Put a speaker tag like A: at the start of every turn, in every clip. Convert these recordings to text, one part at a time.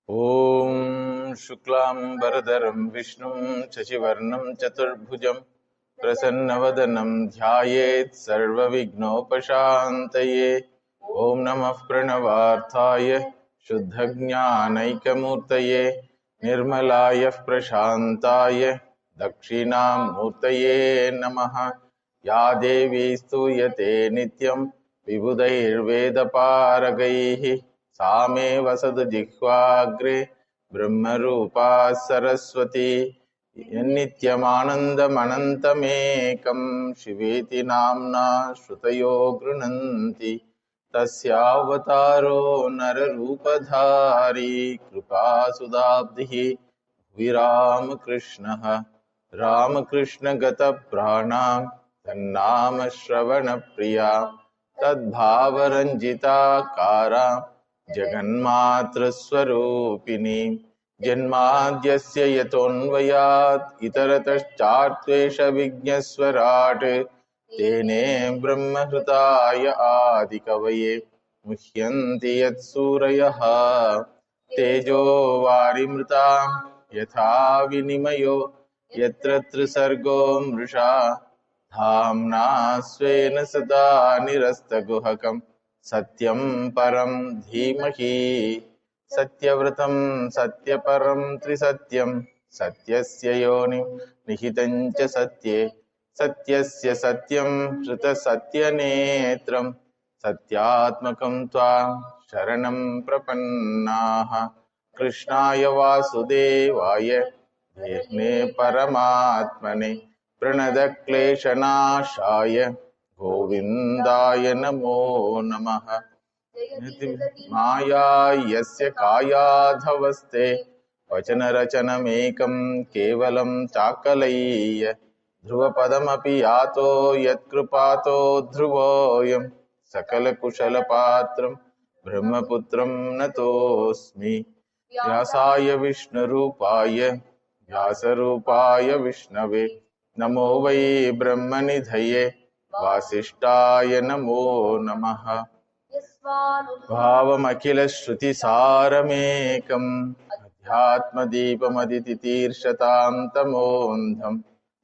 A: Om Shuklam Bharadaram Vishnum Shachivarnam Chaturbhujam Prasannavadanam Dhyayet Sarva Vignopashantaye Om Namah Pranavarthaya Shuddhajnanaikamurtaye Nirmalaya Prashantaye Dakshinamurtaye Namaha Ya Devi Stuyate Nityam Vibhudairvedaparagaihi सामे वसद जिह्वाग्रे ब्रह्मरूपा सरस्वती नित्यमानन्दमनन्तमेकं शिवेति नाम्ना श्रुतयो गृह्णन्ति तस्यावतारो नररूपधारी कृपासुदाब्धिः विरामकृष्णः रामकृष्णगतप्राणां तन्नाम श्रवणप्रिया तद्भावरञ्जिताकारा जगन्मातृस्वरूपिणी जन्माद्यस्य यतोऽन्वयात् इतरतश्चात्वेषविज्ञस्वराट् तेने ब्रह्महृताय आदिकवये मुह्यन्ति यत्सूरयः तेजो वारिमृतां यथा विनिमयो यत्र त्रिसर्गो मृषा धाम्ना स्वेन सदा निरस्तकुहकं सत्यं परं धीमहि सत्यव्रतं सत्यपरं त्रिसत्यं सत्यस्य योनिं निहितं च सत्ये सत्यस्य सत्यं श्रुतसत्यनेत्रं सत्यात्मकं त्वां शरणं प्रपन्नाः कृष्णाय वासुदेवाय धीर्णे परमात्मने प्रणतक्लेशनाशाय गोविन्दाय नमो नमः माया यस्य कायाधवस्ते वचनरचनमेकं केवलं चाकलय्य ध्रुवपदमपि यातो यत्कृपातो ध्रुवोऽयं सकलकुशलपात्रं ब्रह्मपुत्रं नतोऽस्मि व्यासाय विष्णुरूपाय व्यासरूपाय विष्णवे नमो वै ब्रह्मनिधये वासिष्ठाय नमो नमः भावमखिलश्रुतिसारमेकम् अध्यात्मदीपमदितितीर्षतां तमोऽन्धं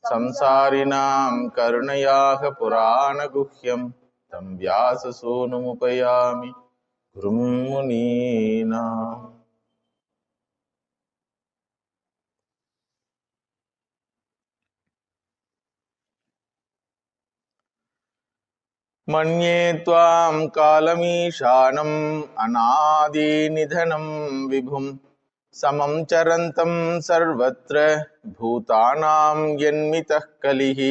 A: संसारिणां करुणयाः पुराणगुह्यं तं व्याससूनुमुपयामि गुरुं मुनीनाम् मन्ये त्वां कालमीशानम् अनादिनिधनं विभुं समं चरन्तं सर्वत्र भूतानां यन्मितः कलिः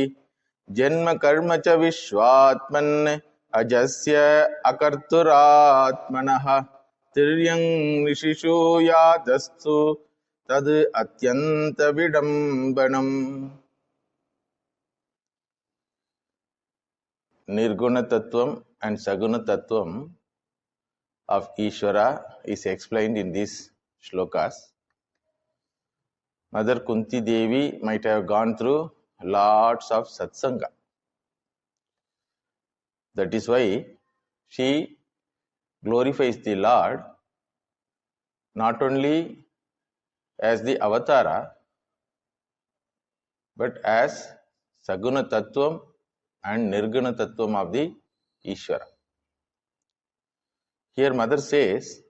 A: जन्म कर्म च विश्वात्मन् अजस्य अकर्तुरात्मनः तिर्यं ऋषिषु यादस्तु तद् अत्यन्तविडम्बनम् Nirguna Tattvam and Saguna Tattvam of Ishvara is explained in these shlokas. Mother Kunti Devi might have gone through lots of satsanga. That is why she glorifies the Lord not only as the Avatara but as Saguna Tattvam and Nirguna Tattvam of the Ishvara. Here Mother says,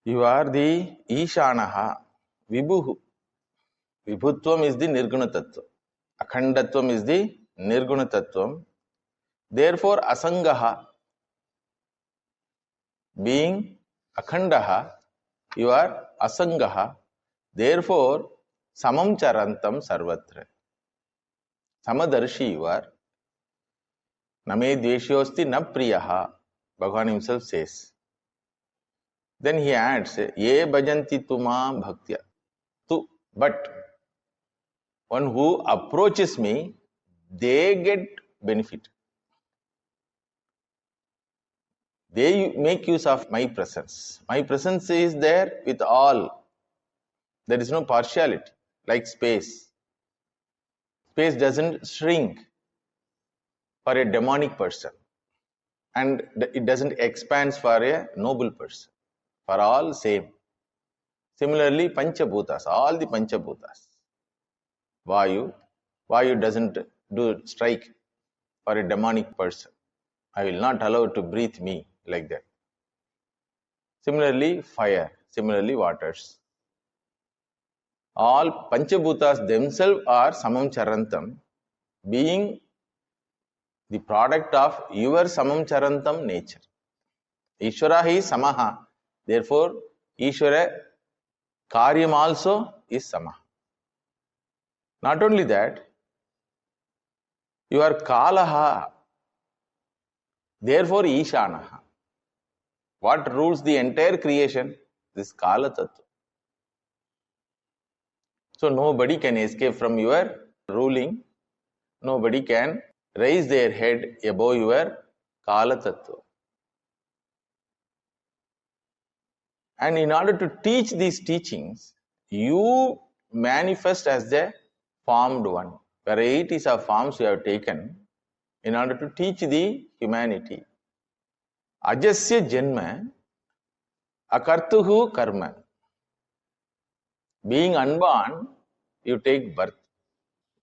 A: you are the Ishanaha, Vibhuhu. Vibhutvam is the Nirguna Tattva. Akhandatvam is the Nirguna Tattvam. Therefore, Asangaha, being Akhandaha, you are Asangaha. Therefore, Samam Charantam Sarvatra. Samadarshi you are. Name Dveshyosti na Priyaha. Bhagavan himself says. Then he adds, Ye bhajanti tuma bhaktya. But one who approaches me, they get benefit. They make use of my presence. My presence is there with all. There is no partiality, like space. Space doesn't shrink for a demonic person. And it doesn't expand for a noble person. For all, same. Similarly, Panchabhutas, all the Panchabhutas. Vayu doesn't do strike for a demonic person. I will not allow to breathe me like that. Similarly, fire. Similarly, waters. All Panchabhutas themselves are Samam Charantam, being the product of your Samam Charantam nature. Ishvara is Samaha. Therefore, Ishvara Karyam also is Samaha. Not only that, you are Kalaha. Therefore, Ishanaha. What rules the entire creation? This Kala Tattva. So nobody can escape from your ruling. Nobody can raise their head above your Kala Tattva. And in order to teach these teachings, you manifest as the formed one. Varieties of forms you have taken in order to teach the humanity. Ajasya Janma, Akartuhu Karma. Being unborn, you take birth.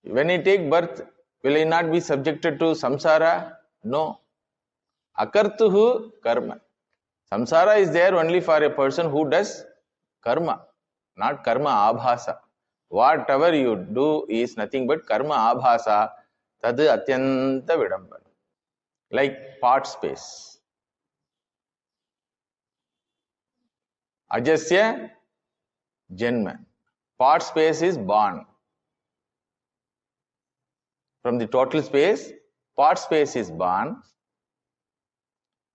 A: When you take birth, will you not be subjected to samsara? No. Akartuhu Karma. Samsara is there only for a person who does karma, not karma abhasa. Whatever you do is nothing but karma abhasa, tad atyanta vidambana. Like part space. Ajasya Janma. Part space is born. From the total space, part space is born.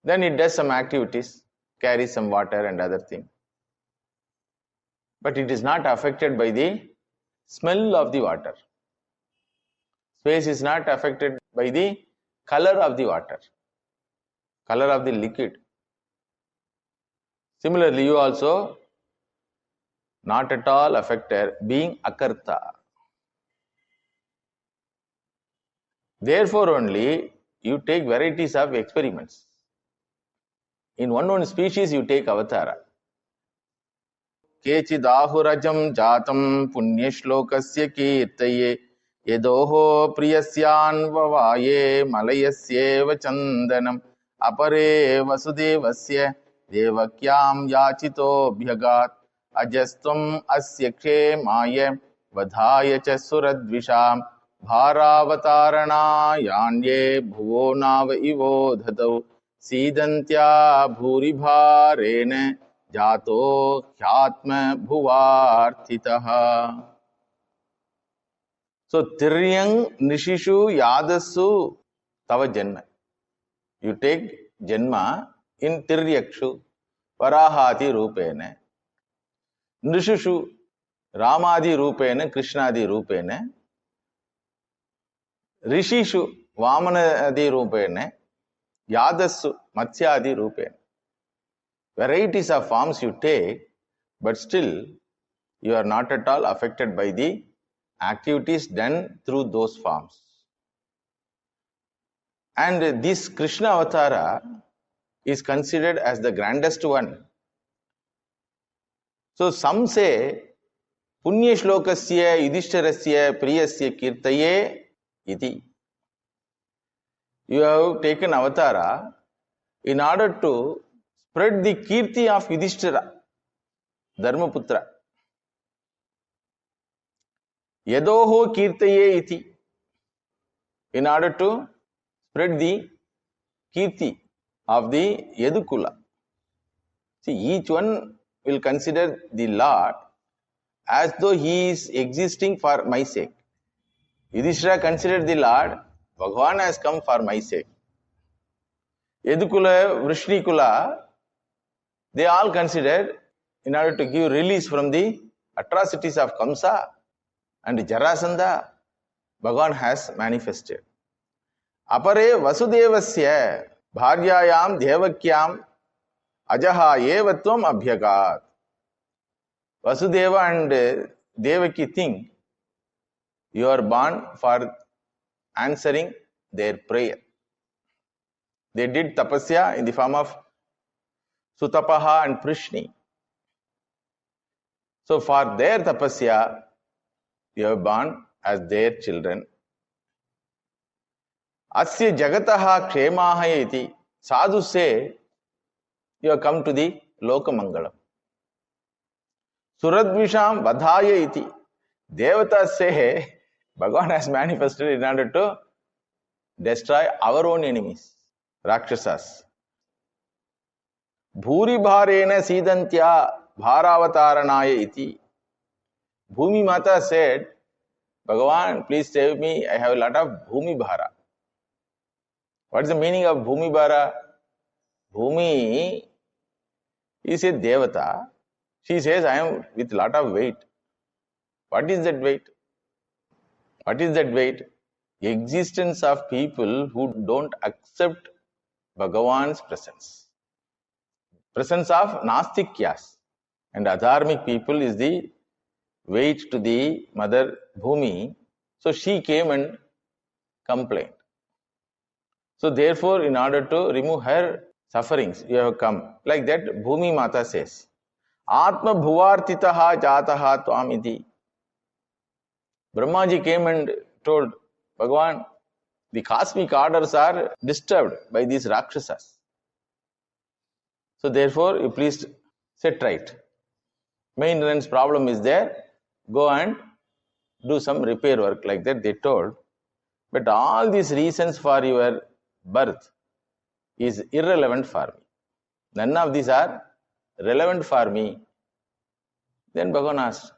A: Then it does some activities, carries some water and other things. But it is not affected by the smell of the water. Space is not affected by the color of the water, color of the liquid. Similarly, you also not at all affected, being akarta. Therefore only you take varieties of experiments. In one species you take Avatara. Kechidahurajam jatam punyashlokasya kirtaye yedoho priyasyan vavaye malayasyeva chandanam apare vasudevasya devakyam yachito bhyagat ajastvam asya kshemaya vadhaya cha suradvisham bharaavatarana yanye bhuvo nava ivo dhatau सीदंत्या भूरिभारेण जातो ह्यात्म भुवार्थितः. So tiryang nishishu yadasu tava janma. You take janma in tiryakshu varahati rupena, nishushu ramadi rupena, krishnadi rupena, rishishu vamanadi rupena, Yadasu, Matsyadi Rupen. Varieties of forms you take, but still you are not at all affected by the activities done through those forms. And this Krishna Avatara is considered as the grandest one. So some say, Punya Shlokasya Yudhishthirasya Priyasya Kirtaye iti. You have taken Avatara in order to spread the Kirti of Yudhishthira, Dharmaputra. Yadoho Kirtaye iti. In order to spread the Kirti of the Yadukula. See, each one will consider the Lord as though he is existing for my sake. Yudhishthira considered the Lord, Bhagavan has come for my sake. Yadukula, Vrishnikula, they all considered in order to give release from the atrocities of Kamsa and Jarasandha, Bhagavan has manifested. Apare Vasudevasya Bharyayam Devakyam Ajaha Evatvam Abhyagat. Vasudeva and Devaki think you are born for answering their prayer. They did tapasya in the form of Sutapaha and Prishni. So for their tapasya, you have born as their children. Asya jagataha kshemaha iti. Sadhus say, you have come to the Lokamangalam. Suradvisham vadhaya iti. Devatas say, Bhagavan has manifested in order to destroy our own enemies, Rakshasas. Bhuri bharena sidantya bharavataranaaya iti. Bhumi Mata said, Bhagavan, please save me. I have a lot of Bhumi Bhara. What is the meaning of Bhumi Bhara? Bhumi is a Devata. She says, I am with a lot of weight. What is that weight? What is that weight? Existence of people who don't accept Bhagavan's presence. Presence of Nastikyas and Adharmic people is the weight to the mother Bhumi. So she came and complained. So therefore, in order to remove her sufferings, you have come. Like that, Bhumi Mata says, Atma Bhuvartitaha Jataha Twamiti. Brahmaji came and told Bhagavan, the cosmic orders are disturbed by these Rakshasas. So therefore, you please set right. Maintenance problem is there. Go and do some repair work, like that they told. But all these reasons for your birth is irrelevant for me. None of these are relevant for me. Then Bhagavan asked,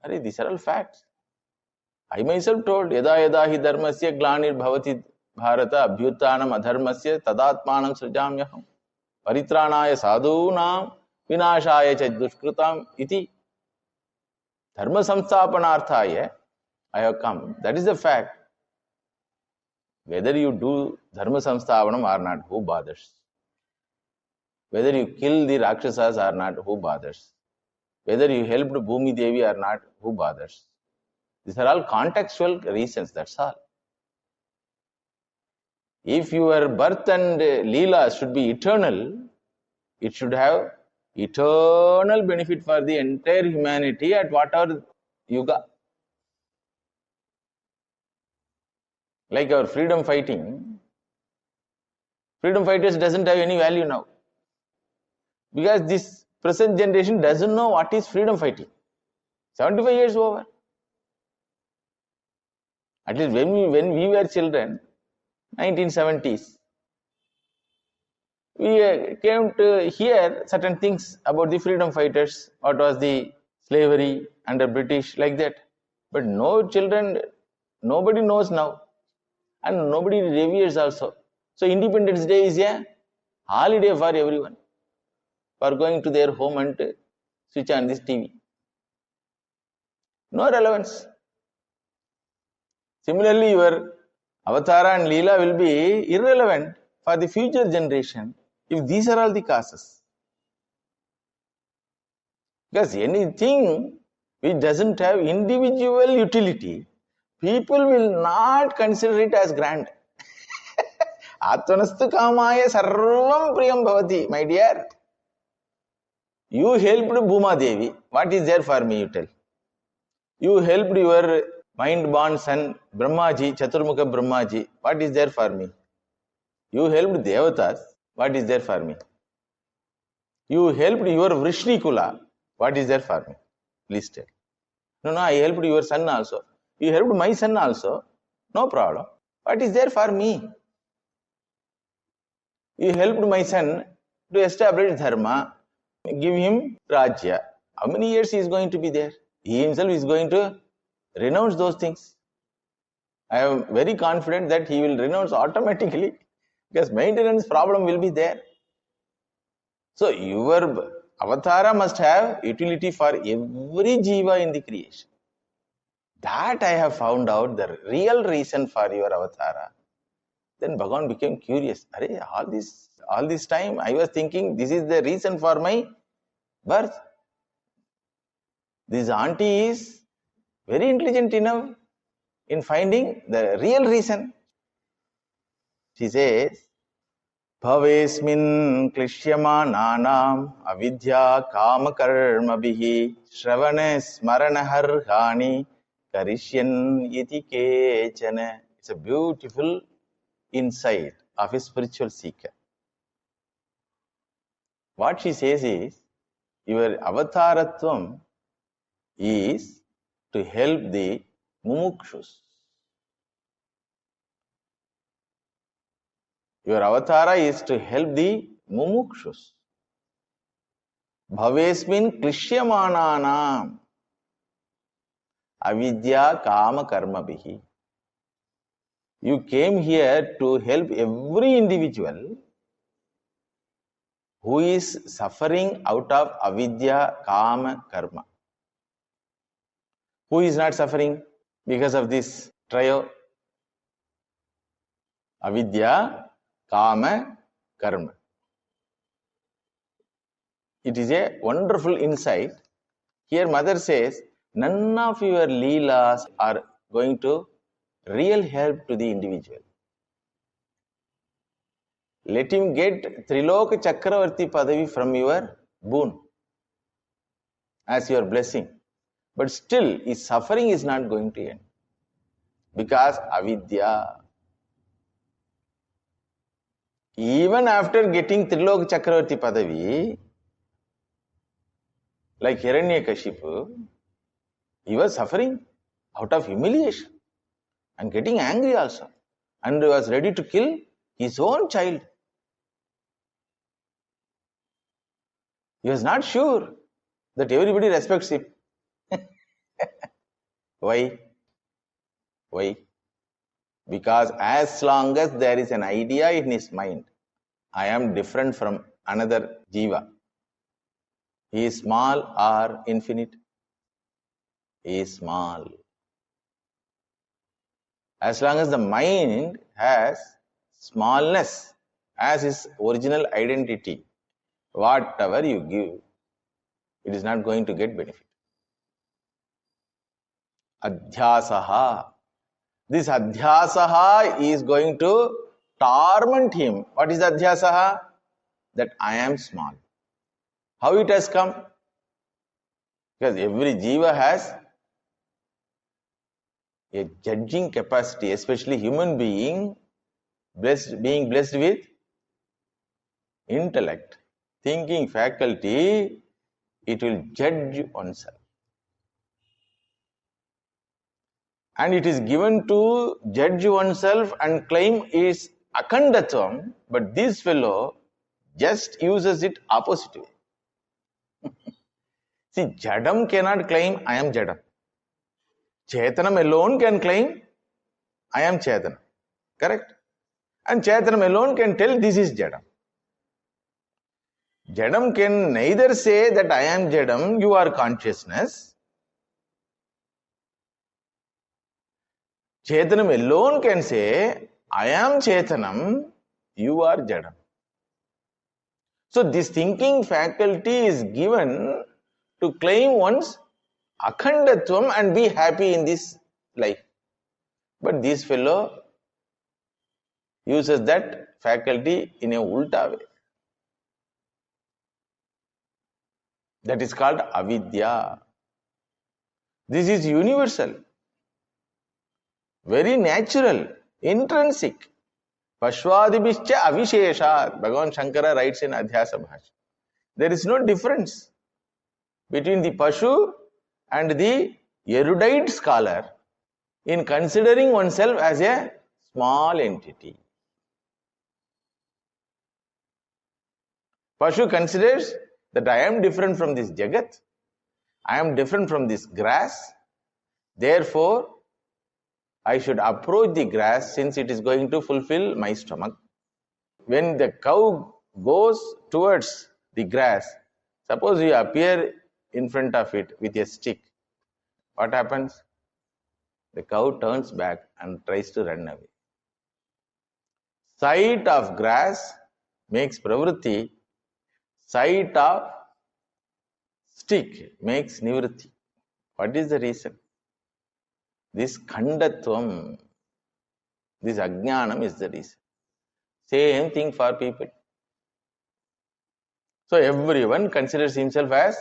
A: Are these are all facts. I myself told, Yada yada hi dharmasya glanir bhavati bharata abhyutanam adharmasya tadatmanam srijamyaham paritranaya sadhunam vinashaya cha dushkrutam iti dharma samsthapanarthaya I have come. That is the fact. Whether you do dharma samsthapanam or not, who bothers? Whether you kill the Rakshasas or not, who bothers? Whether you helped Bhumi Devi or not, who bothers? These are all contextual reasons, that's all. If your birth and Leela should be eternal, it should have eternal benefit for the entire humanity at whatever yuga. Like our freedom fighting, freedom fighters doesn't have any value now. Because this present generation doesn't know what is freedom fighting. 75 years over. At least when we were children, 1970s, we came to hear certain things about the freedom fighters, what was the slavery under British, like that. But no children, nobody knows now. And nobody reveres also. So Independence Day is a holiday for everyone. For going to their home and switch on this TV. No relevance. Similarly, your Avatara and Leela will be irrelevant for the future generation if these are all the causes. Because anything which doesn't have individual utility, people will not consider it as grand. Atmanastu kamaya sarvam priyam bhavati, my dear. You helped Bhuma Devi. What is there for me, you tell? You helped your mind-born son, Brahmaji, Chaturmukha Brahmaji. What is there for me? You helped Devatas. What is there for me? You helped your Vrishnikula. What is there for me? Please tell. No, I helped your son also. You helped my son also. No problem. What is there for me? You helped my son to establish dharma, give him Rajya. How many years he is going to be there? He himself is going to renounce those things. I am very confident that he will renounce automatically because maintenance problem will be there. So your Avatara must have utility for every jiva in the creation. That I have found out the real reason for your Avatara. Then Bhagavan became curious. All this time I was thinking this is the reason for my birth. This auntie is very intelligent enough in finding the real reason. She says, Bhavesmin klishyamananam avidya kama karmabhihi shravane smaranaharhani karishyan iti kechana. It's a beautiful insight of a spiritual seeker. What she says is, your avataratvam is to help the mumukshus. Your avatara is to help the mumukshus. Bhavesmin klishyamananam avidya kama karmabhihi. You came here to help every individual who is suffering out of avidya kama karma. Who is not suffering because of this trio? Avidya, kama, karma. It is a wonderful insight. Here mother says, none of your leelas are going to real help to the individual. Let him get Triloka Chakravarti Padavi from your boon as your blessing. But still, his suffering is not going to end. Because avidya. Even after getting Triloka Chakravarti Padavi, like Hiranyakashipu, he was suffering out of humiliation and getting angry also. And he was ready to kill his own child. He was not sure that everybody respects him. Why? Why? Because as long as there is an idea in his mind, I am different from another jiva. He is small or infinite? He is small. As long as the mind has smallness as its original identity, whatever you give, it is not going to get benefit. Adhyasaha. This adhyasaha is going to torment him. What is adhyasaha? That I am small. How it has come? Because every jiva has a judging capacity, especially human being blessed with intellect, thinking faculty, it will judge oneself. And it is given to judge oneself and claim is akhandatvam, but this fellow just uses it opposite way. See, Jadam cannot claim I am Jadam. Chetanam alone can claim I am Chetanam. Correct? And Chetanam alone can tell this is Jadam. Jadam can neither say that I am Jadam, you are consciousness. Chetanam alone can say, I am Chetanam, you are Jadam. So this thinking faculty is given to claim one's akhandatvam and be happy in this life. But this fellow uses that faculty in a ulta way. That is called avidya. This is universal. Very natural, intrinsic. Pashwadibhischa avisheshat. Bhagavan Shankara writes in Adhyasa Bhasha. There is no difference between the Pashu and the erudite scholar in considering oneself as a small entity. Pashu considers that I am different from this Jagat, I am different from this grass, therefore I should approach the grass since it is going to fulfill my stomach. When the cow goes towards the grass, suppose you appear in front of it with a stick, what happens? The cow turns back and tries to run away. Sight of grass makes pravritti, sight of stick makes nivritti. What is the reason? This khandatvam, this ajnanam is the reason. Same thing for people. So everyone considers himself as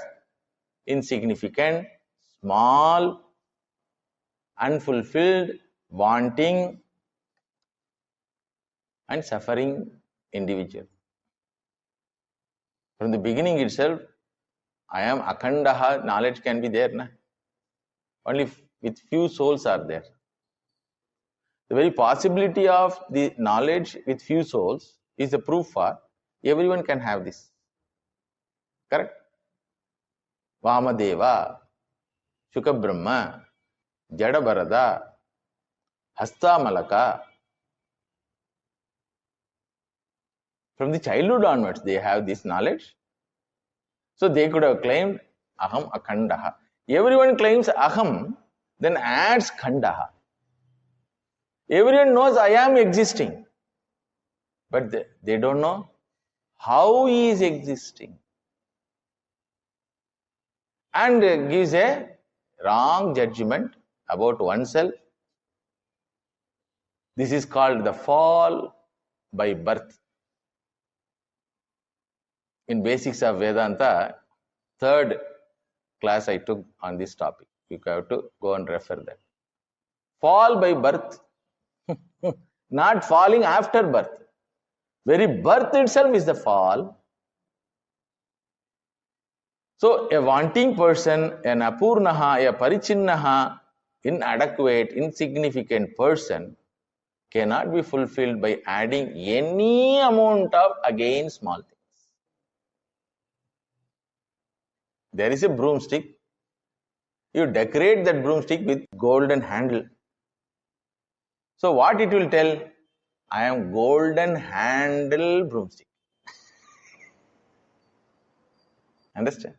A: insignificant, small, unfulfilled, wanting, and suffering individual. From the beginning itself, I am akhandaha, knowledge can be there. Na? Only with few souls are there. The very possibility of the knowledge with few souls is a proof for everyone can have this. Correct? Vamadeva, Shukabrahma, Jadabarada, Hastamalaka. From the childhood onwards, they have this knowledge. So they could have claimed Aham Akhandaha. Everyone claims Aham, then adds Khandaha. Everyone knows I am existing, but they don't know how he is existing. And gives a wrong judgment about oneself. This is called the fall by birth. In Basics of Vedanta, third class I took on this topic. You have to go and refer that. Fall by birth. Not falling after birth. Very birth itself is the fall. So a wanting person, an apurnaha, a parichinnaha, inadequate, insignificant person cannot be fulfilled by adding any amount of again small things. There is a broomstick. You decorate that broomstick with golden handle. So what it will tell? I am golden handle broomstick. Understand?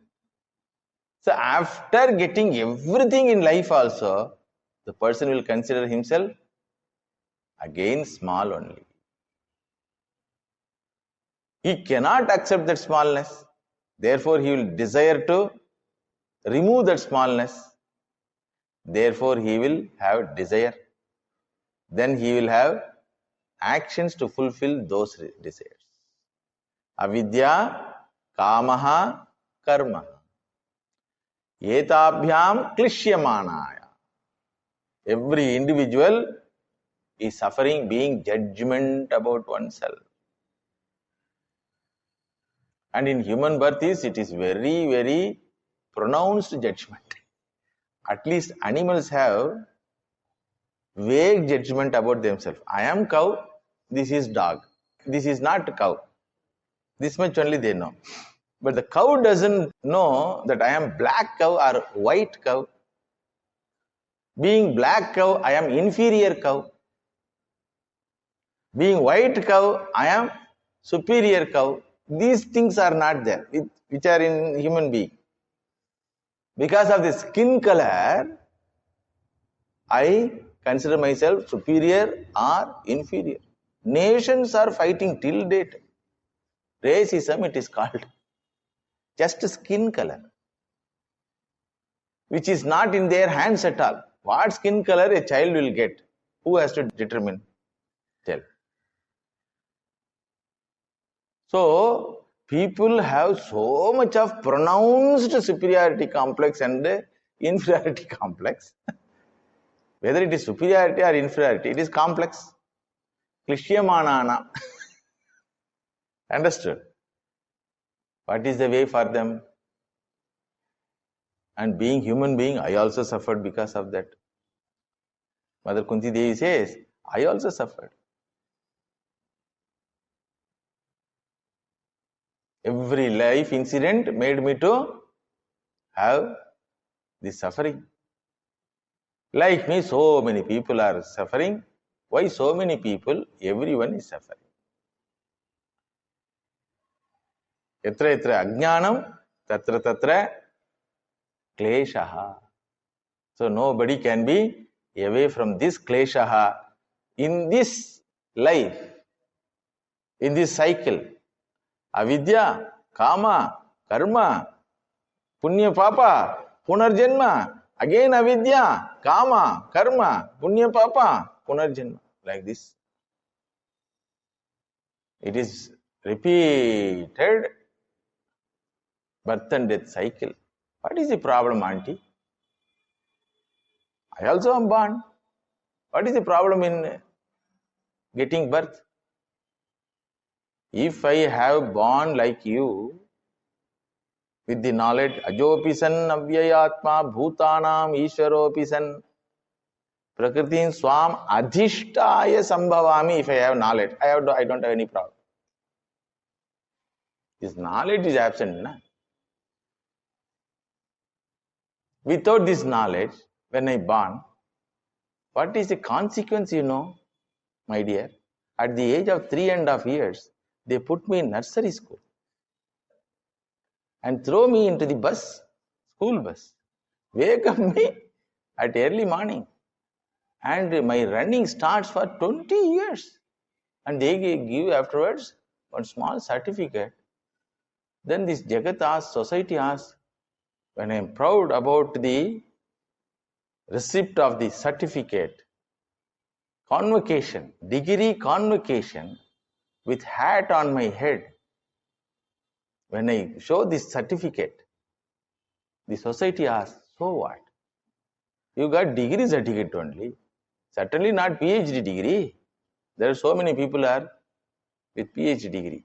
A: So after getting everything in life also, the person will consider himself again small only. He cannot accept that smallness. Therefore, he will desire to remove that smallness. Therefore, he will have desire. Then he will have actions to fulfill those desires. Avidya, kamaha, karma. Etabhyam klishyamanaya. Every individual is suffering, being judgment about oneself. And in human birth it is very, very pronounced judgment. At least animals have vague judgment about themselves. I am cow, this is dog. This is not cow. This much only they know. But the cow doesn't know that I am black cow or white cow. Being black cow, I am inferior cow. Being white cow, I am superior cow. These things are not there, which are in human being. Because of the skin color, I consider myself superior or inferior. Nations are fighting till date. Racism it is called. Just skin color, which is not in their hands at all. What skin color a child will get? Who has to determine? Tell. So, people have so much of pronounced superiority complex and inferiority complex. Whether it is superiority or inferiority, it is complex. Klishyamanana. Understood? What is the way for them? And being human being, I also suffered because of that. Mother Kunti Devi says, I also suffered. Every life incident made me to have this suffering. Like me, so many people are suffering. Why so many people? Everyone is suffering. Yatra yatra ajnanam, tatra tatra kleshaha. So nobody can be away from this kleshaha in this life, in this cycle. Avidya, kama, karma, punya papa, punarjanma. Again avidya, kama, karma, punya papa, punarjanma. Like this. It is repeated birth and death cycle. What is the problem, auntie? I also am born. What is the problem in getting birth? If I have born like you, with the knowledge, ajopi san avyayatma bhutanam ishwaropi san prakritin swam adhishtaya sambhavami. If I have knowledge, I don't have any problem. This knowledge is absent. Na? Without this knowledge, when I born, what is the consequence, my dear? At the age of 3.5 years, they put me in nursery school and throw me into the bus, school bus. Wake up me at early morning. And my running starts for 20 years. And they give afterwards one small certificate. Then this Jagat asks, society asks, when I am proud about the receipt of the certificate, convocation, degree convocation with hat on my head, when I show this certificate, the society asks, so what? You got degree certificate only. Certainly not PhD degree. There are so many people are with PhD degree.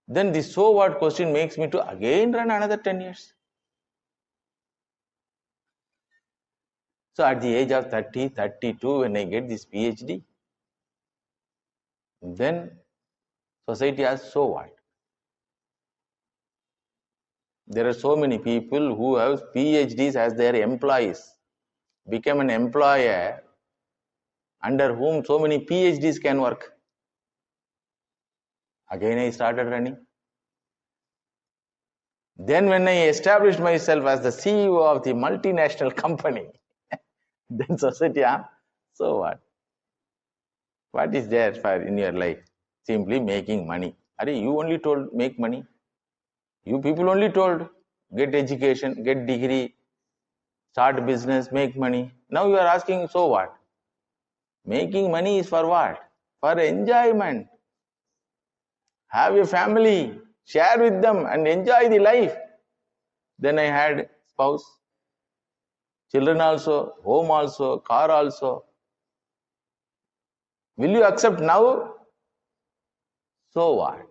A: Then the so what question makes me to again run another 10 years. So at the age of 30, 32, when I get this PhD, then society asks, so what? There are so many people who have PhDs as their employees, become an employer under whom so many PhDs can work. Again I started running. Then when I established myself as the CEO of the multinational company, then society asks, so what? What is there for in your life? Simply making money. Are you only told make money? You people only told get education, get degree, start business, make money. Now you are asking, so what? Making money is for what? For enjoyment. Have a family, share with them and enjoy the life. Then I had spouse, children also, home also, car also. Will you accept now? So what?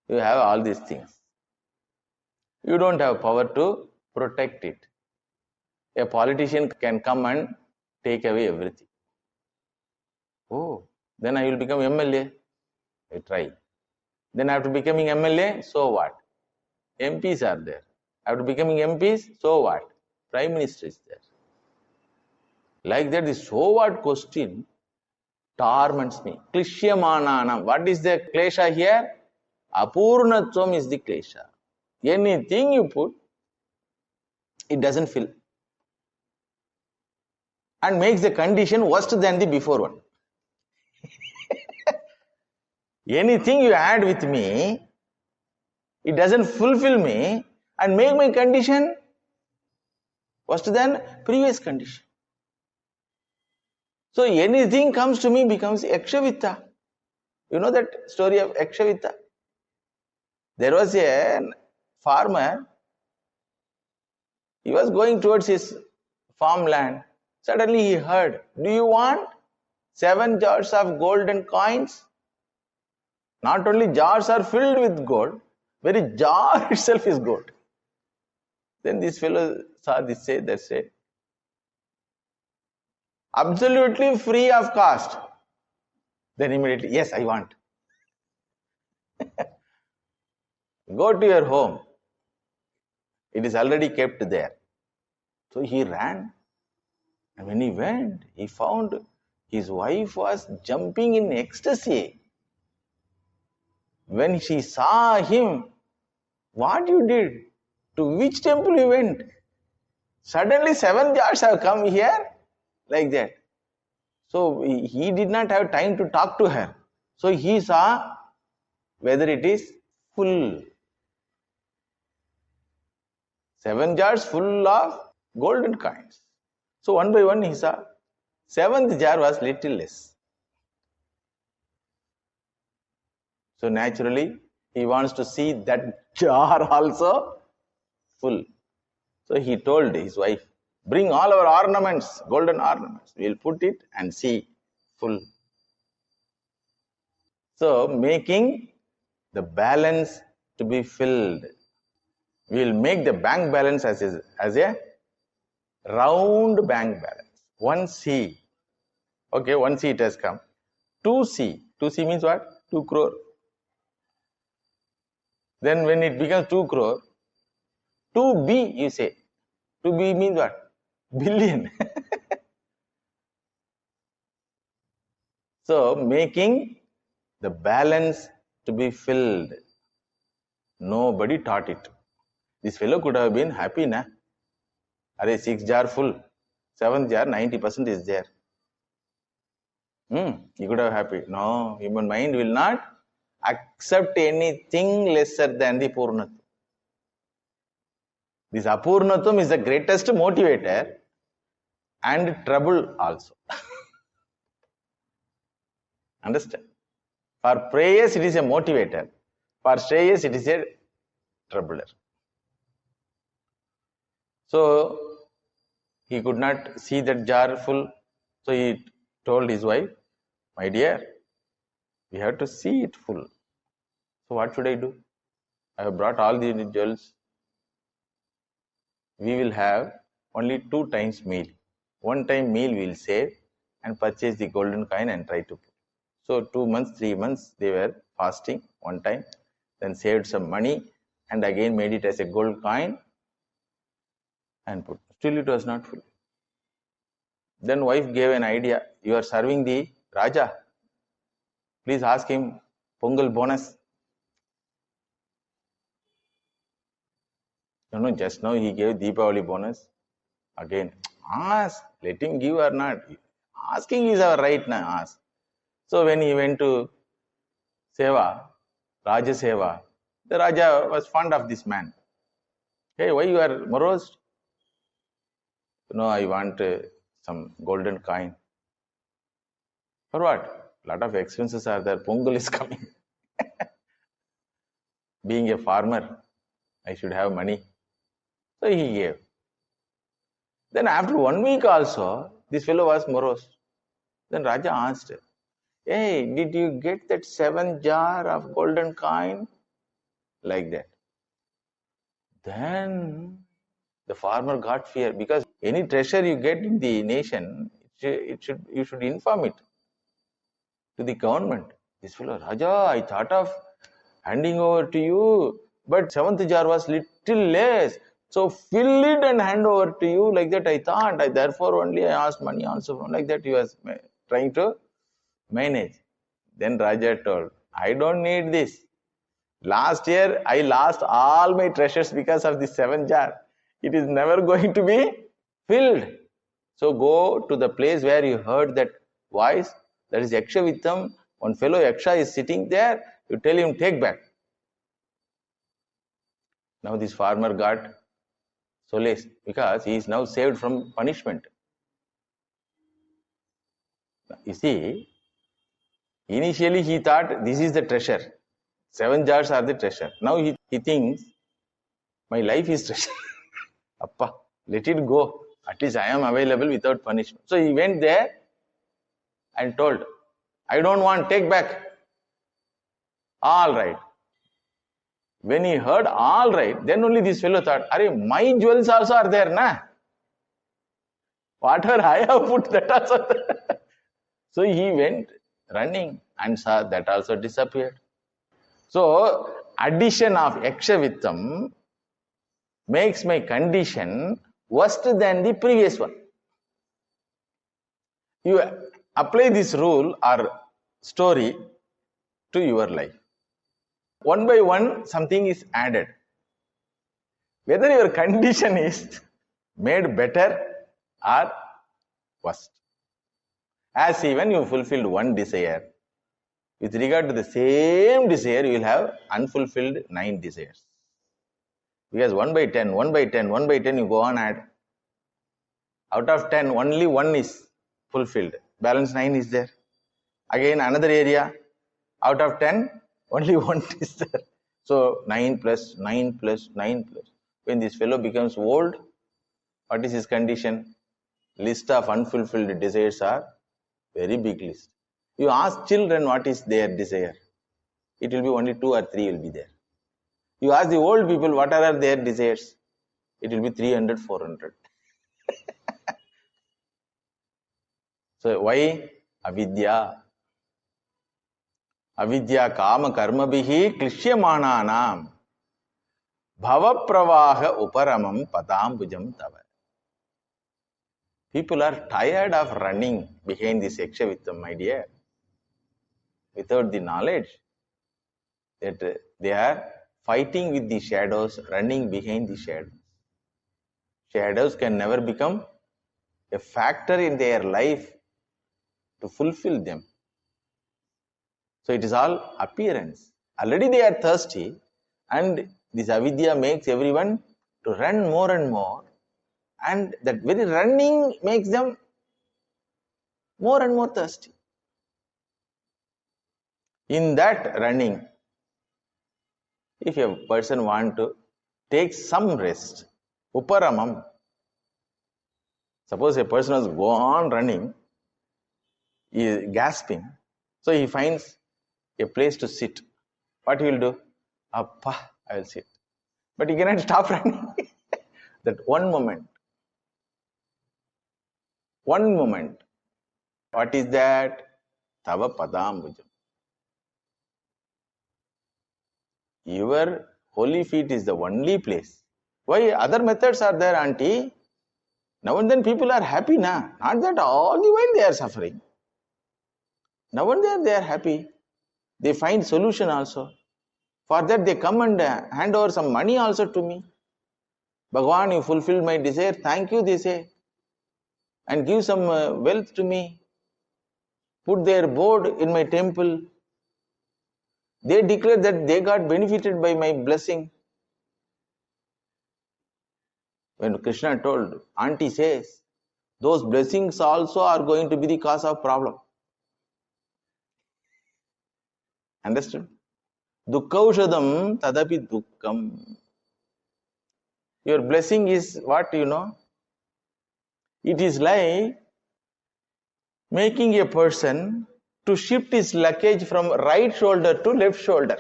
A: You have all these things. You don't have power to protect it. A politician can come and take away everything. Oh, then I will become MLA. I try. Then after becoming MLA, so what? MPs are there. After becoming MPs, so what? Prime Minister is there. Like that, the so what question torments me. Klishyamananam. What is the klesha here? Apurnatvam is the klesha. Anything you put, it doesn't fill. And makes the condition worse than the before one. Anything you add with me, it doesn't fulfill me and make my condition worse than previous condition. So anything comes to me becomes Yakshavita. You know that story of Yakshavita? There was a farmer, he was going towards his farmland. Suddenly he heard, do you want 7 jars of golden coins? Not only jars are filled with gold, very jar itself is gold. Then this fellow saw this, said, absolutely free of cost. Then immediately, yes, I want. Go to your home. It is already kept there. So he ran. And when he went, he found his wife was jumping in ecstasy. When she saw him, what you did? To which temple you went? Suddenly 7 jars have come here. Like that. So he did not have time to talk to her. So he saw whether it is full. 7 jars full of golden coins. So one by one he saw 7th jar was little less. So naturally, he wants to see that jar also full. So he told his wife, bring all our ornaments, golden ornaments. We'll put it and see full. So making the balance to be filled. We'll make the bank balance as a round bank balance. 1C. Okay, 1C it has come. 2C. 2C means what? 2 crore. Then when it becomes 2 crore, 2B you say. 2B means what? Billion. So making the balance to be filled. Nobody taught it. This fellow could have been happy, na? Are 6 jar full, 7th jar 90% is there. He could have happy. No, human mind will not accept anything lesser than the Purnatum. This Apurnatum is the greatest motivator and trouble also. Understand? For prayers it is a motivator. For strayers it is a troubler. So he could not see that jar full. So he told his wife, my dear, we have to see it full. So what should I do? I have brought all the jewels. We will have only 2 times meal. 1 time meal we will save and purchase the golden coin and try to put. So 2 months, 3 months they were fasting 1 time, then saved some money and again made it as a gold coin and put. Still it was not full. Then wife gave an idea. You are serving the Raja. Please ask him Pongal bonus. No, just now he gave Deepavali bonus. Again, ask, let him give or not. Asking is our right now, ask. So when he went to Seva, Raja Seva, the Raja was fond of this man. Hey, why you are morose? No, I want some golden coin. For what? Lot of expenses are there. Pongal is coming. Being a farmer, I should have money. So he gave. Then after 1 week also, this fellow was morose. Then Raja asked, hey, did you get that 7 jar of golden coin? Like that. Then the farmer got fear, because any treasure you get in the nation, you should inform it to the government. This fellow, Raja, I thought of handing over to you, but 7th jar was little less. So fill it and hand over to you. Like that I thought. Therefore only I asked money also. Like that he was trying to manage. Then Raja told, I don't need this. Last year I lost all my treasures because of this 7 jar. It is never going to be filled. So go to the place where you heard that voice. That is Yaksha Vittam. One fellow Yaksha is sitting there. You tell him, take back. Now this farmer got solace because he is now saved from punishment. You see, initially he thought this is the treasure. 7 jars are the treasure. Now he thinks, my life is treasure. Appa, let it go. At least I am available without punishment. So he went there and told, I don't want, take back. All right. When he heard all right, then only this fellow thought, Are, my jewels also are there, na? Whatever I have put, that also. So he went running and saw that also disappeared. So addition of Yaksha Vittam makes my condition worse than the previous one. You apply this rule or story to your life. One by one, something is added. Whether your condition is made better or worse. As even you fulfilled one desire, with regard to the same desire, you will have unfulfilled 9 desires. Because 1 by 10, 1 by 10, 1 by 10, you go on add. Out of 10, only 1 is fulfilled. Balance 9 is there. Again, another area. Out of 10, Only one is there. So 9 plus 9 plus 9 plus. When this fellow becomes old, what is his condition? List of unfulfilled desires are very big list. You ask children what is their desire. It will be only 2 or 3 will be there. You ask the old people what are their desires. It will be 300, 400. So why? Avidya. Avidya kama karma bihi klishyamananam bhava pravaha uparamam padambujam tava. People are tired of running behind this Yakshavittam, my dear, without the knowledge that they are fighting with the shadows, running behind the shadows. Shadows can never become a factor in their life to fulfill them. So it is all appearance. Already they are thirsty, and this avidya makes everyone to run more and more, and that very running makes them more and more thirsty. In that running, if a person wants to take some rest, uparamam, suppose a person has gone on running, he is gasping, so he finds a place to sit. What he will do? Appa, I will sit. But he cannot stop running. That one moment. What is that? Tava padambujam. Your holy feet is the only place. Why other methods are there, auntie? Now and then people are happy, na? Not that all the while they are suffering. Now and then they are happy. They find solution also. For that they come and hand over some money also to me. Bhagavan, you fulfilled my desire. Thank you, they say. And give some wealth to me. Put their board in my temple. They declare that they got benefited by my blessing. When Krishna told, auntie says, those blessings also are going to be the cause of problem. Understood? Dukkaushadam tadapi dukkam. Your blessing is what you know? It is like making a person to shift his luggage from right shoulder to left shoulder.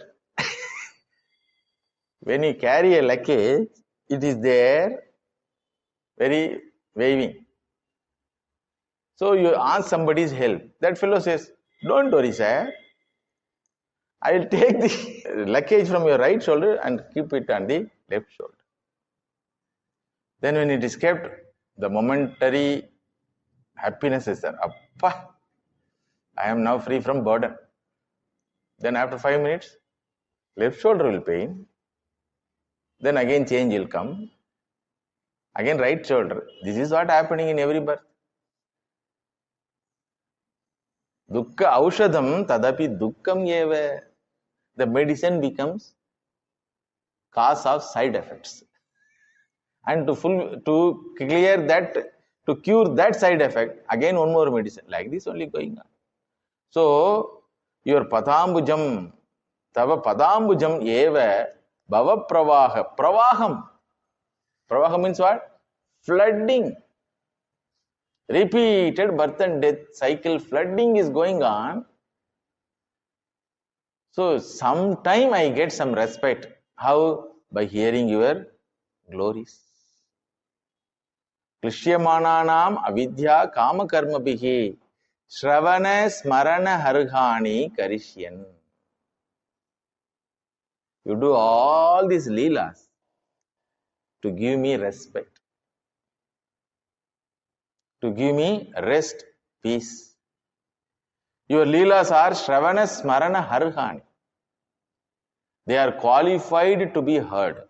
A: When you carry a luggage, it is there, very waving. So you ask somebody's help. That fellow says, don't worry, sir. I will take the luggage from your right shoulder and keep it on the left shoulder. Then when it is kept, the momentary happiness is there. Appa, I am now free from burden. Then after 5 minutes, left shoulder will pain. Then again change will come. Again right shoulder. This is what happening in every birth. Dukkha aushadam tadapi dukkam eva. The medicine becomes cause of side effects. And to clear that, to cure that side effect, again one more medicine. Like this only going on. So, your padambujam, tava padambujam eva bhava pravaha. Pravaham. Pravaha means what? Flooding. Repeated birth and death cycle, flooding is going on. So, sometime I get some respect. How? By hearing your glories. Klishyamananam avidya kama karma bihi shravana smarana harghani karishyan. You do all these leelas to give me respect, to give me rest, peace. Your leelas are shravana smarana harghani. They are qualified to be heard.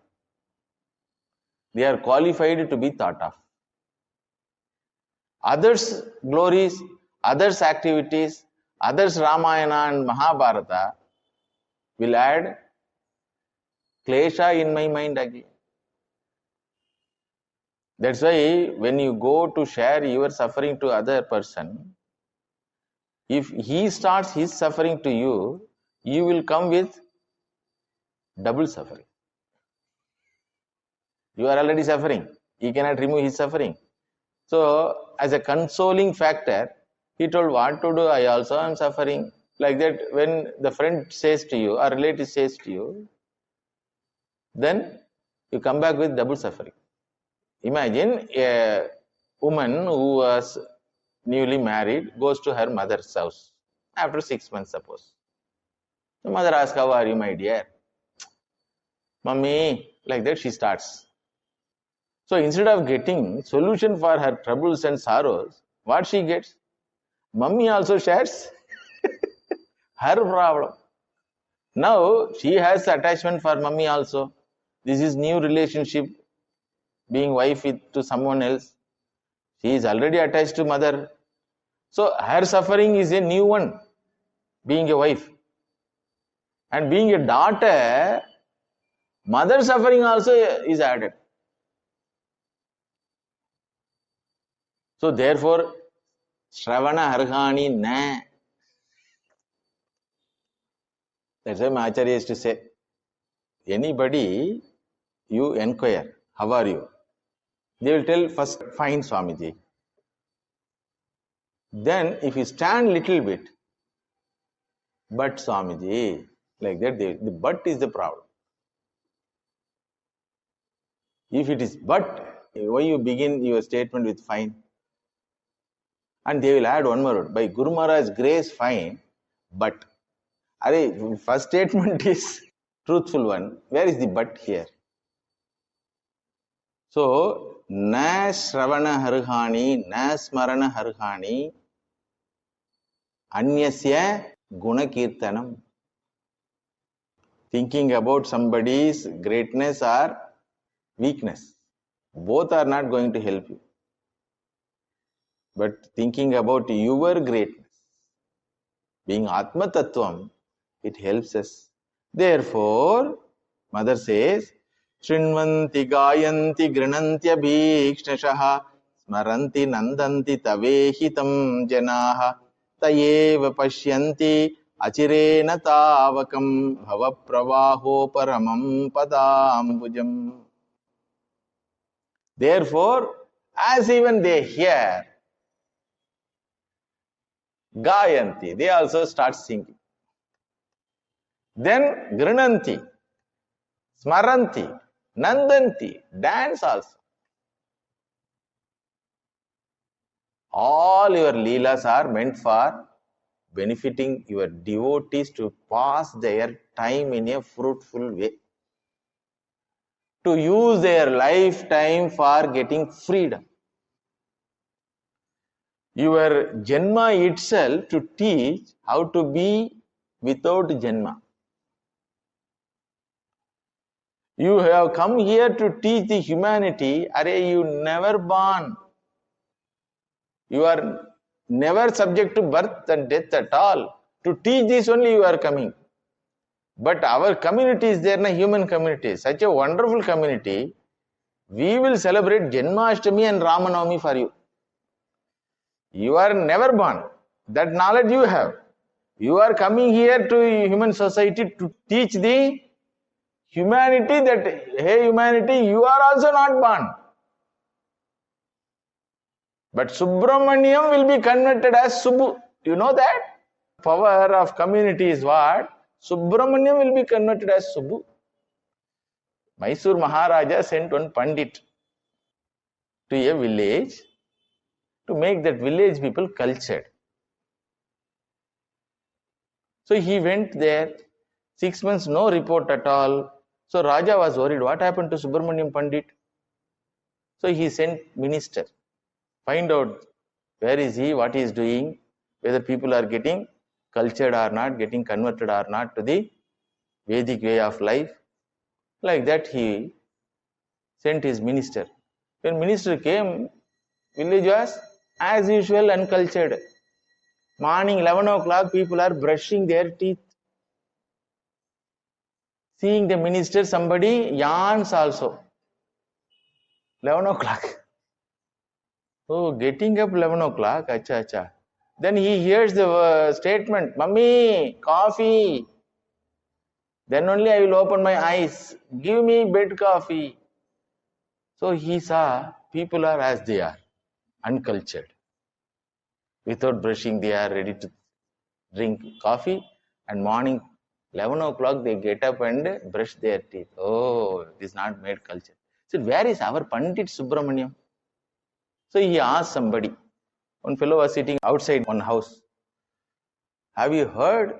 A: They are qualified to be thought of. Others' glories, others' activities, others' Ramayana and Mahabharata will add klesha in my mind again. That's why when you go to share your suffering to other person, if he starts his suffering to you, you will come with Double suffering. You are already suffering. He cannot remove his suffering. So, as a consoling factor, he told, what to do? I also am suffering. Like that, when the friend says to you, or relative says to you, then you come back with double suffering. Imagine a woman who was newly married goes to her mother's house after 6 months, suppose. The mother asks, how are you, my dear? Mummy, like that she starts. So instead of getting solution for her troubles and sorrows, what she gets? Mummy also shares her problem. Now she has attachment for mummy also. This is new relationship, being wife to someone else. She is already attached to mother. So her suffering is a new one, being a wife. And being a daughter, mother suffering also is added. So therefore, Shravana Harhani Na. That's why my Acharya used to say, anybody you inquire, how are you? They will tell first, fine Swamiji. Then if you stand little bit, but Swamiji, like that, the but is the problem. If it is but, why you begin your statement with fine? And they will add one more word. By Guru Maharaj's grace, fine, but. First statement is truthful one. Where is the but here? So, na shravana harhani, na smarana harhani, anyasya guna kirtanam. Thinking about somebody's greatness or weakness. Both are not going to help you. But thinking about your greatness, being Atma Tattvam, it helps us. Therefore, Mother says, Shrinvanti gayanti grinantya bhikshashaha smaranti nandanti tavehitam janaha tayeva pashyanti achirena tavakam bhavapravaho paramam padambujam. Therefore, as even they hear, gayanti, they also start singing. Then grinanti, smaranti, nandanti, dance also. All your leelas are meant for benefiting your devotees to pass their time in a fruitful way. To use their lifetime for getting freedom. Your Janma itself to teach how to be without Janma. You have come here to teach the humanity, you never born. You are never subject to birth and death at all. To teach this only you are coming. But our community is there, human community, such a wonderful community. We will celebrate Janmashtami and Ramanavami for you. You are never born. That knowledge you have. You are coming here to human society to teach the humanity that, hey humanity, you are also not born. But Subramaniam will be converted as Subbu. Do you know that? Power of community is what? Subramaniam will be converted as Subbu. Mysore Maharaja sent one Pandit to a village to make that village people cultured. So he went there, 6 months, no report at all. So Raja was worried, what happened to Subramaniam Pandit? So he sent minister, find out where is he, what he is doing, whether people are getting cultured or not, getting converted or not to the Vedic way of life. Like that he sent his minister. When minister came, village was as usual uncultured. Morning 11 o'clock, people are brushing their teeth. Seeing the minister, somebody yawns also. 11 o'clock. Oh, getting up 11 o'clock, acha, acha. Then he hears the statement, Mummy, coffee. Then only I will open my eyes. Give me bed coffee. So he saw people are as they are, uncultured. Without brushing, they are ready to drink coffee, and morning 11 o'clock they get up and brush their teeth. Oh, it is not made culture. So where is our Pandit Subramaniam? So he asked somebody. One fellow was sitting outside one house. Have you heard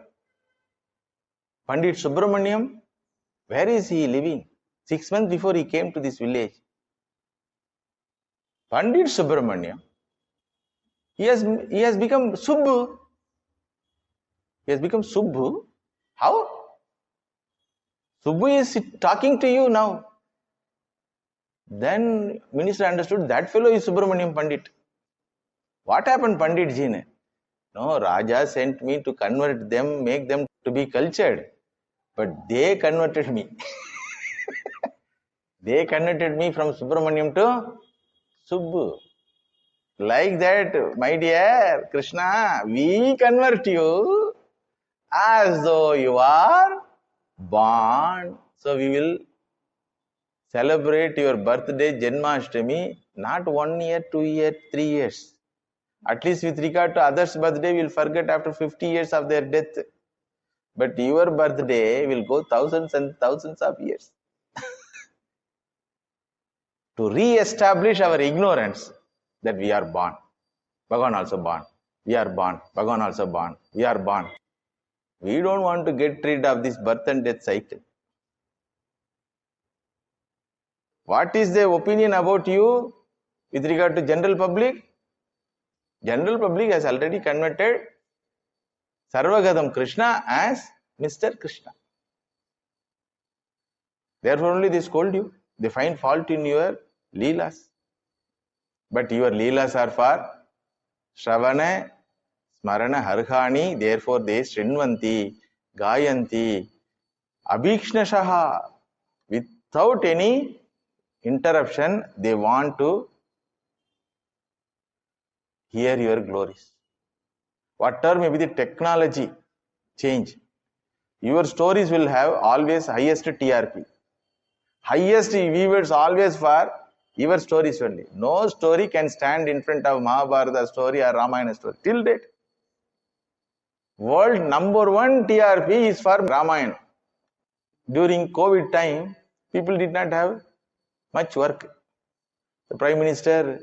A: Pandit Subramaniam? Where is he living? 6 months before he came to this village. Pandit Subramaniam, he has become Subbu. He has become Subbu. How? Subbu is talking to you now. Then minister understood that fellow is Subramaniam Pandit. What happened, Pandit Ji? No, Raja sent me to convert them, make them to be cultured. But they converted me. They converted me from Subramaniam to Subbu. Like that, my dear Krishna, we convert you as though you are born. So we will celebrate your birthday, Janmashtami, not 1 year, 2 years, 3 years. At least with regard to others' birthday, we will forget after 50 years of their death. But your birthday will go thousands and thousands of years. To re-establish our ignorance that we are born. Bhagavan also born. We are born. Bhagavan also born. We are born. We don't want to get rid of this birth and death cycle. What is the opinion about you with regard to general public? General public has already converted Sarvagadam Krishna as Mr. Krishna. Therefore only they scold you. They find fault in your leelas. But your leelas are for Shravana, Smarana, Harhani. Therefore they Srinvanti, Gayanti, Abhikshnashaha. Without any interruption, they want to hear your glories. Whatever may be the technology change, your stories will have always highest TRP. Highest viewers always for your stories only. No story can stand in front of Mahabharata story or Ramayana story. Till date, world number 1 TRP is for Ramayana. During COVID time, people did not have much work. The Prime Minister,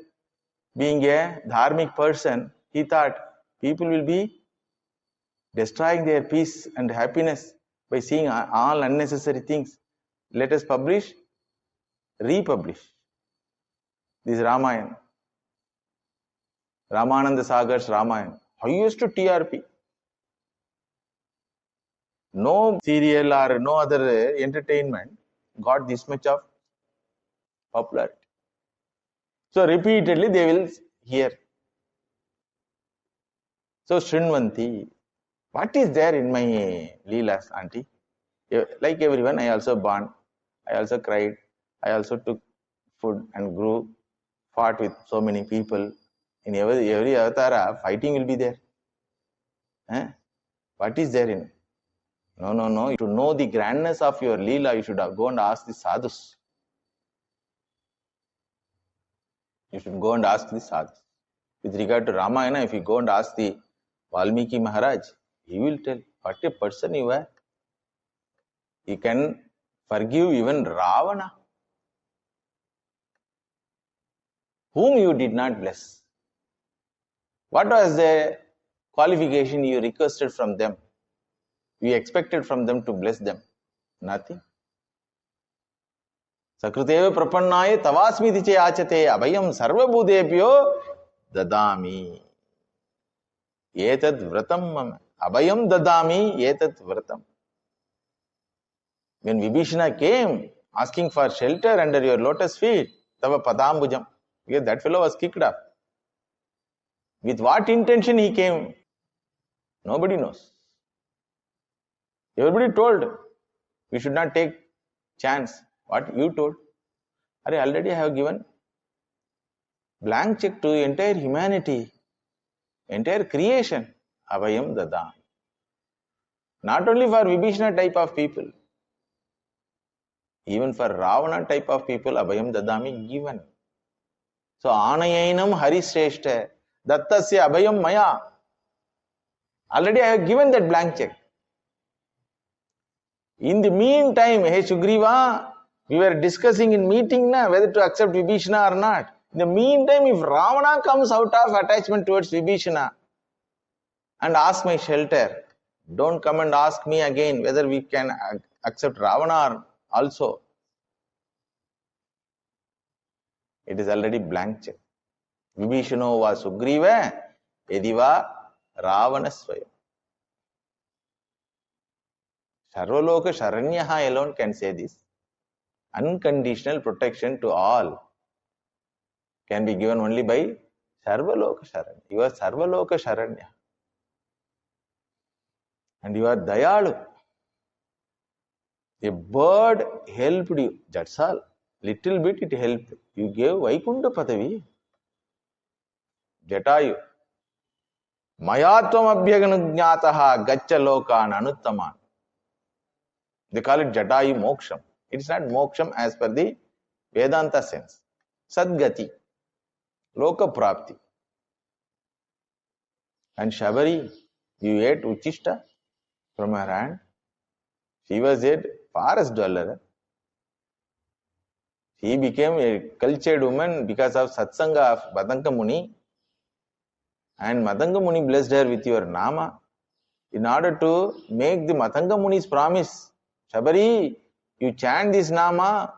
A: being a dharmic person, he thought people will be destroying their peace and happiness by seeing all unnecessary things. Let us publish, republish this Ramayana. Ramananda Sagar's Ramayana. Highest TRP. No serial or no other entertainment got this much of popularity. So repeatedly they will hear. So Srinvanti, what is there in my leelas, auntie? Like everyone, I also born, I also cried, I also took food and grew, fought with so many people. In every avatara, fighting will be there. What is there in? No. To know the grandness of your leela, you should go and ask the sadhus. You should go and ask the sadhus. With regard to Ramayana, if you go and ask the Valmiki Maharaj, he will tell what a person you are. He can forgive even Ravana, whom you did not bless. What was the qualification you requested from them? You expected from them to bless them? Nothing. Sakruteva prapannaye tavasmiti che achate abhayam sarvabhudebhyo dadami. Etad vratam mama. Abhayam dadami etad vratam. When Vibhishana came asking for shelter under your lotus feet, tava padambujam, because that fellow was kicked off. With what intention he came? Nobody knows. Everybody told we should not take chance. What you told? Already I have given blank check to entire humanity, entire creation. Abhayam dadam. Not only for Vibhishana type of people, Even for Ravana type of people, abhayam dadami given. So anayainam harishreshta dattasya abhayam maya. Already I have given that blank check. In the meantime, hey Sugriva, we were discussing in meeting whether to accept Vibhishana or not. In the meantime, if Ravana comes out of attachment towards Vibhishana and asks my shelter, don't come and ask me again whether we can accept Ravana also. It is already blank check. Vibhishano va Sugriva, ediva Ravana swayam. Sarvaloka Sharanyaha alone can say this. Unconditional protection to all can be given only by Sarvaloka Sharanya. You are Sarvaloka Sharanya. And you are Dayalu. A bird helped you. That's all. Little bit it helped. You gave Vaikunta Padavi. Jatayu. Mayatvam abhyaganujñātaha gaccha lokan anuttaman. They call it Jatayu Moksham. It is not Moksham as per the Vedanta sense. Sadgati. Loka Prapti. And Shabari, you ate Uchishta from her hand. She was a forest dweller. She became a cultured woman because of Satsanga of Matanga Muni. And Matanga Muni blessed her with your Nama. In order to make the Matanga Muni's promise, Shabari, you chant this Nama,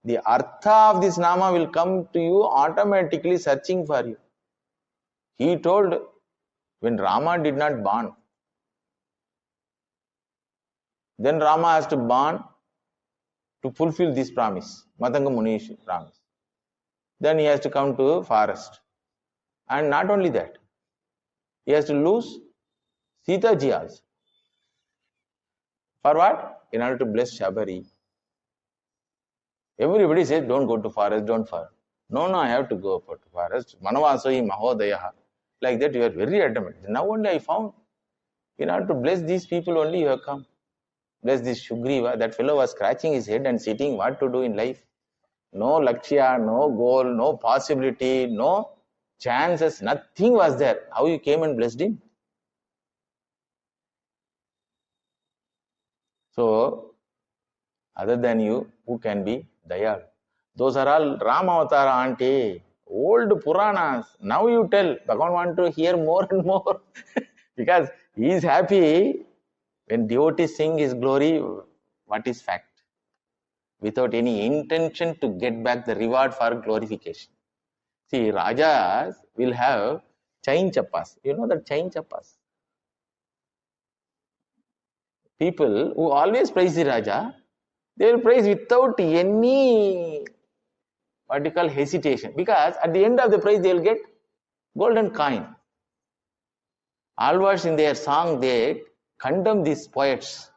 A: the Artha of this Nama will come to you automatically searching for you. He told when Rama did not born, then Rama has to born to fulfill this promise, Matanga Muni's promise. Then he has to come to forest. And not only that, he has to lose Sita ji also. For what? In order to bless Shabari. Everybody says, don't go to forest, don't forest. No, I have to go to forest. Manavasohi Mahodayaha. Like that, you are very adamant. Now only I found. In order to bless these people only you have come. Bless this Sugriva. That fellow was scratching his head and sitting, what to do in life. No lakshya, no goal, no possibility, no chances, nothing was there. How you came and blessed him? So, other than you, who can be Dayal? Those are all Rama Avatara auntie, old Puranas. Now you tell, Bhagavan want to hear more and more. Because he is happy when devotees sing his glory, what is fact? Without any intention to get back the reward for glorification. See, Rajas will have chain chappas. You know that chain chappas? People who always praise the Raja, they will praise without any, what you call, hesitation. Because at the end of the praise, they will get golden coin. Always in their song, they condemn these poets.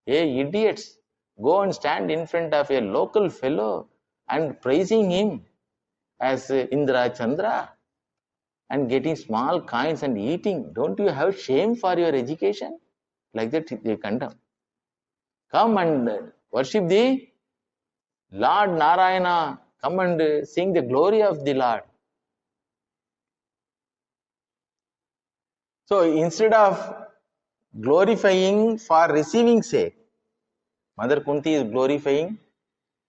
A: Hey, idiots, go and stand in front of a local fellow and praising him as Indra Chandra and getting small coins and eating. Don't you have shame for your education? Like that they condemn. Come and worship the Lord Narayana. Come and sing the glory of the Lord. So instead of glorifying for receiving sake, Mother Kunti is glorifying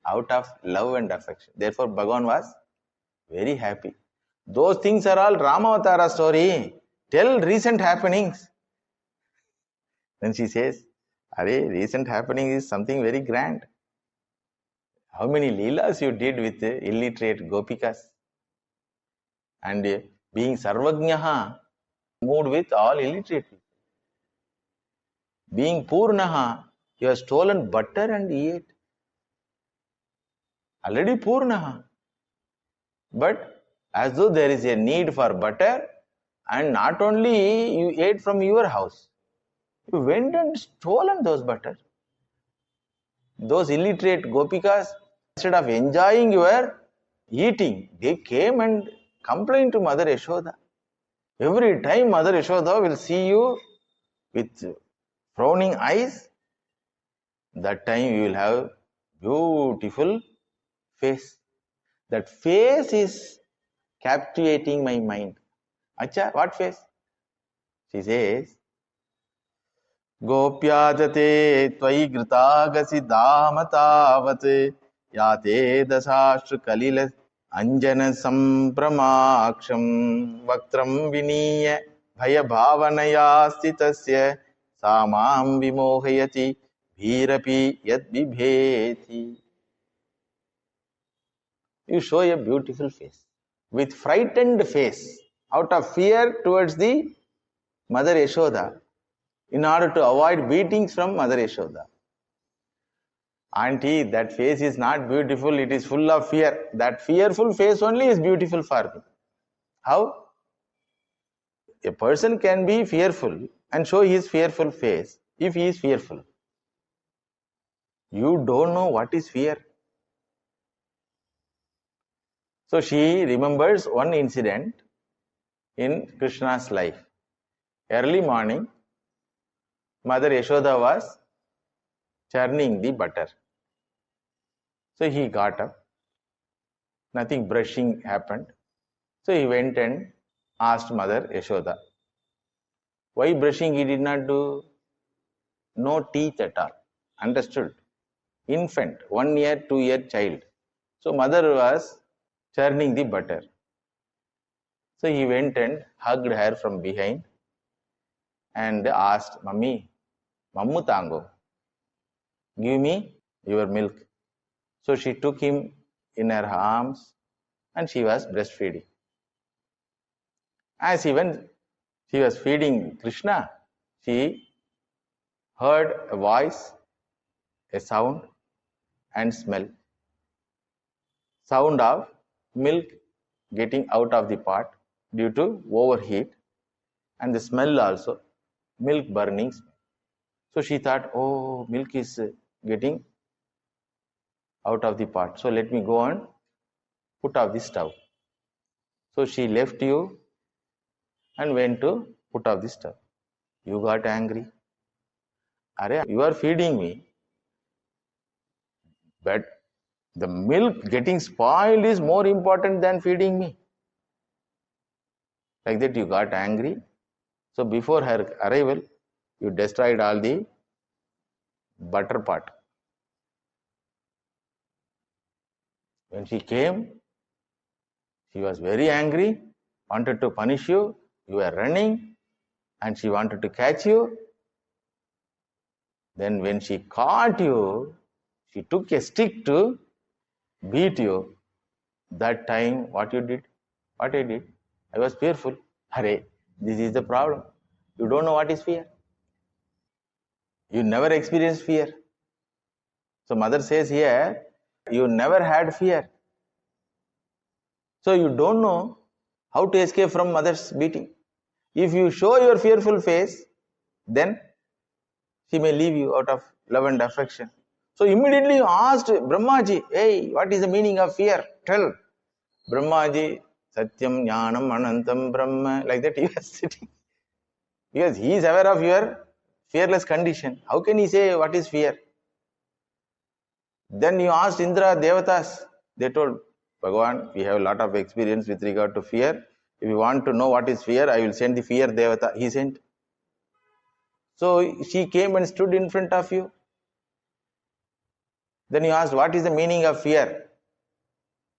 A: out of love and affection. Therefore, Bhagavan was very happy. Those things are all Rama Avatara story. Tell recent happenings. Then she says, Arey, recent happening is something very grand. How many leelas you did with illiterate gopikas. And being Sarvajnaha, moved with all illiterate people. Being Purnaha, you have stolen butter and ate. Already Purnaha. But as though there is a need for butter, and not only you ate from your house, you went and stolen those butter. Those illiterate gopikas, instead of enjoying your eating, they came and complained to Mother Yashoda. Every time Mother Yashoda will see you with frowning eyes, that time you will have Beautiful face. That face is captivating my mind. Acha, what face? She says, Gopyajate tvai gritagasi damatavat yate dasashru kalila anjana sampramaksham vaktram viniya bhaya bhavanaya stitasya samam vimohayati bhirapi yad vibheti. You show a beautiful face. With frightened face, out of fear towards the Mother Yashoda, in order to avoid beatings from Mother Yashoda. Auntie, that face is not beautiful, it is full of fear. That fearful face only is beautiful for me. How? A person can be fearful and show his fearful face if he is fearful. You don't know what is fear. So she remembers one incident in Krishna's life. Early morning, Mother Yashoda was churning the butter. So he got up. Nothing brushing happened. So he went and asked Mother Yashoda. Why brushing he did not do? No teeth at all. Understood? Infant, 1 year, 2 year child. So mother was churning the butter. So he went and hugged her from behind and asked, Mummy, Mammu tango, give me your milk. So she took him in her arms and she was breastfeeding. As even she was feeding Krishna, she heard a voice, a sound and smell. Sound of milk getting out of the pot due to overheat, and the smell also, milk burning smell. So she thought, oh, milk is getting out of the pot. So let me go and put off the stove. So she left you and went to put off the stove. You got angry. Are you are feeding me, but the milk getting spoiled is more important than feeding me. Like that you got angry. So before her arrival, you destroyed all the butter pot. When she came, she was very angry, wanted to punish you. You were running and she wanted to catch you. Then when she caught you, she took a stick to beat you. That time, what you did? What I did? I was fearful. Hare, this is the problem. You don't know what is fear. You never experienced fear. So mother says here, you never had fear. So you don't know how to escape from mother's beating. If you show your fearful face, then she may leave you out of love and affection. So immediately you asked Brahmaji, hey, what is the meaning of fear? Tell. Brahmaji, Satyam, Jnanam, Anantam, Brahma, like that he was sitting. Because he is aware of your fearless condition. How can he say what is fear? Then you asked Indra, Devatas. They told, Bhagavan, we have a lot of experience with regard to fear. If you want to know what is fear, I will send the fear Devata. He sent. So she came and stood in front of you. Then you asked, what is the meaning of fear?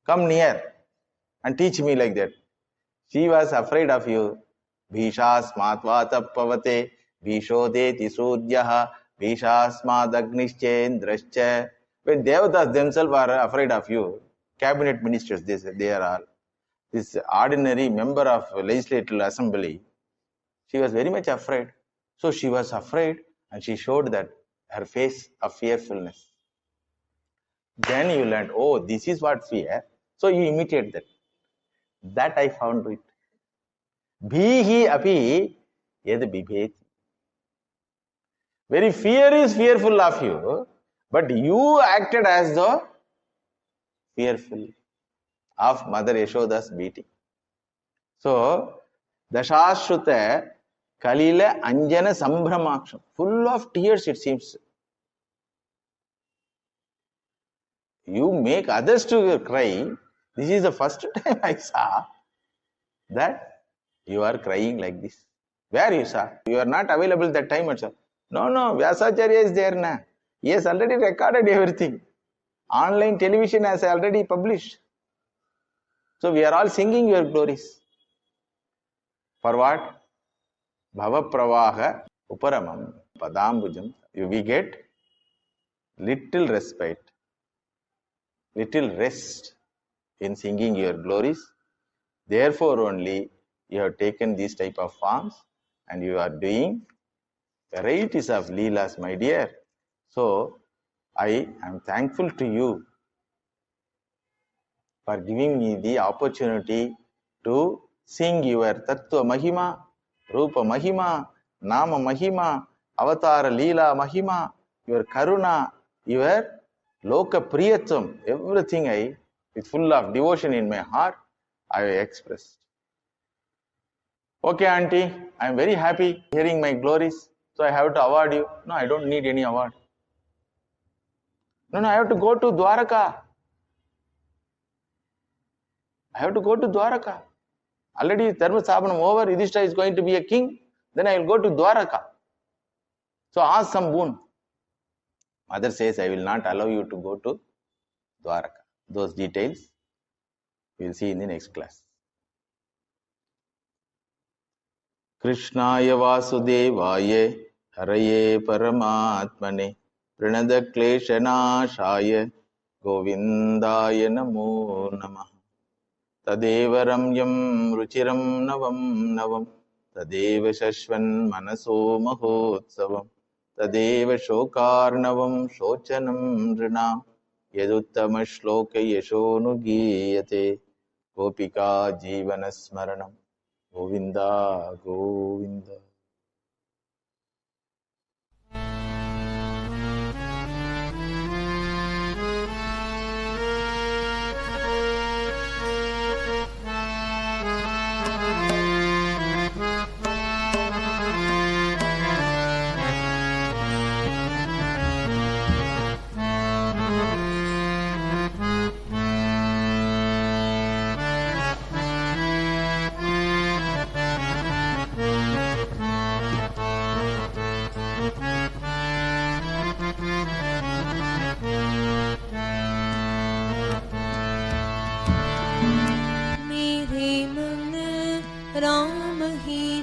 A: Come near and teach me like that. She was afraid of you. Bhishasmatvata pavate, Bhishodeti sudyaha, Bhishasmadagnischendrascha. When Devatas themselves are afraid of you, cabinet ministers, they are all. This ordinary member of legislative assembly, she was very much afraid. So she was afraid and she showed that her face of fearfulness. Then you learned, oh, this is what fear. So you imitate that. That I found it. Bhihi api yad bibheti. Very fear is fearful of you, but you acted as though fearful of Mother Yashoda's beating. So, Dashashruta Kalila Anjana Sambhramaksham, full of tears it seems. you make others to cry. This is the first time I saw that you are crying like this. Where you saw? You are not available that time also. No, Vyasacharya is there now. He has already recorded everything. Online television has already published. So we are all singing your glories. For what? Bhava Pravaha Uparamam Padambujam. We get little respite, little rest in singing your glories. Therefore only you have taken these type of forms and you are doing varieties of leelas, my dear. So I am thankful to you for giving me the opportunity to sing your Tattva Mahima, Rupa Mahima, Nama Mahima, Avatara Leela Mahima, your Karuna, your Loka Priyatam, everything I, with full of devotion in my heart, I expressed. Okay, auntie, I am very happy hearing my glories, so I have to award you. No, I don't need any award. No, I have to go to Dwaraka. I have to go to Dwaraka. Already Dharma Sabhanam over, Yudhishthira is going to be a king, then I will go to Dwaraka. So ask some boon. Mother says, I will not allow you to go to Dwaraka. Those details we will see in the next class. Krishnaya Vasudevaya Haraye Paramatmane Pranada Kleshanashaya Govindaya Namo Namah Tadeva Ramyam Ruchiram Navam Navam Tadeva Shashvan Manaso Mahotsavam Tadeva Shokarnavam Shochanam Rinam Yaduttama Shloka Yashonu Giyate Gopika Jivana Smaranam Govinda Govinda.
B: Ram he